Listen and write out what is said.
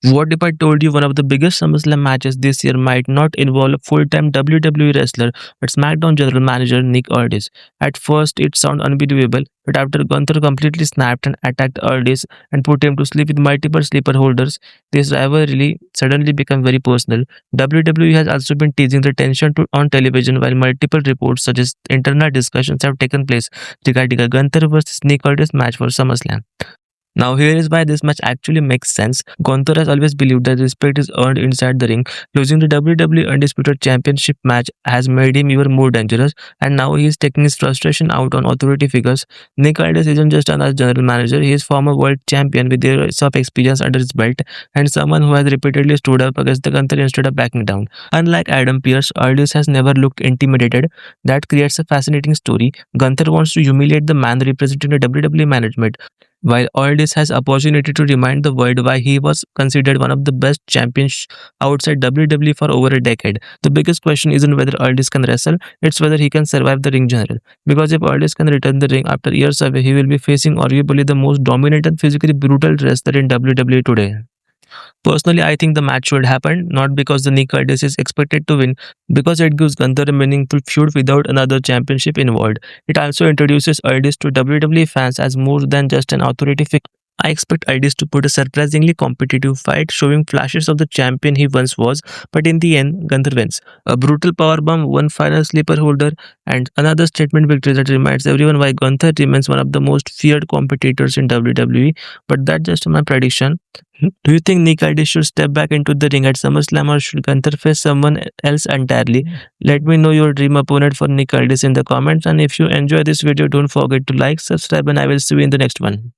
What if I told you one of the biggest SummerSlam matches this year might not involve a full-time WWE wrestler, but SmackDown general manager Nick Aldis? At first, it sounded unbelievable, but after Gunther completely snapped and attacked Aldis and put him to sleep with multiple sleeper holders, this rivalry suddenly became very personal. WWE has also been teasing the tension on television, while multiple reports suggest internal discussions have taken place regarding a Gunther versus Nick Aldis match for SummerSlam. Now, here is why this match actually makes sense. Gunther has always believed that respect is earned inside the ring. Losing the WWE Undisputed Championship match has made him even more dangerous, and now he is taking his frustration out on authority figures. Nick Aldis isn't just another general manager, he is former world champion with years of experience under his belt, and someone who has repeatedly stood up against the Gunther instead of backing down. Unlike Adam Pearce, Aldis has never looked intimidated. That creates a fascinating story. Gunther wants to humiliate the man representing the WWE management, while Aldis has opportunity to remind the world why he was considered one of the best champions outside WWE for over a decade. The biggest question isn't whether Aldis can wrestle, it's whether he can survive the ring general. Because if Aldis can return the ring after years away, he will be facing arguably the most dominant and physically brutal wrestler in WWE today. Personally, I think the match should happen, not because the Nick Aldis is expected to win, because it gives Gunther a meaningful feud without another championship involved. It also introduces Aldis to WWE fans as more than just an authority figure. I expect Aldis to put a surprisingly competitive fight, showing flashes of the champion he once was, but in the end, Gunther wins. A brutal powerbomb, one final sleeper holder, and another statement victory that reminds everyone why Gunther remains one of the most feared competitors in WWE. But that's just my prediction. Do you think Nick Aldis should step back into the ring at SummerSlam, or should Gunther face someone else entirely? Let me know your dream opponent for Nick Aldis in the comments. And if you enjoy this video, don't forget to like, subscribe, and I will see you in the next one.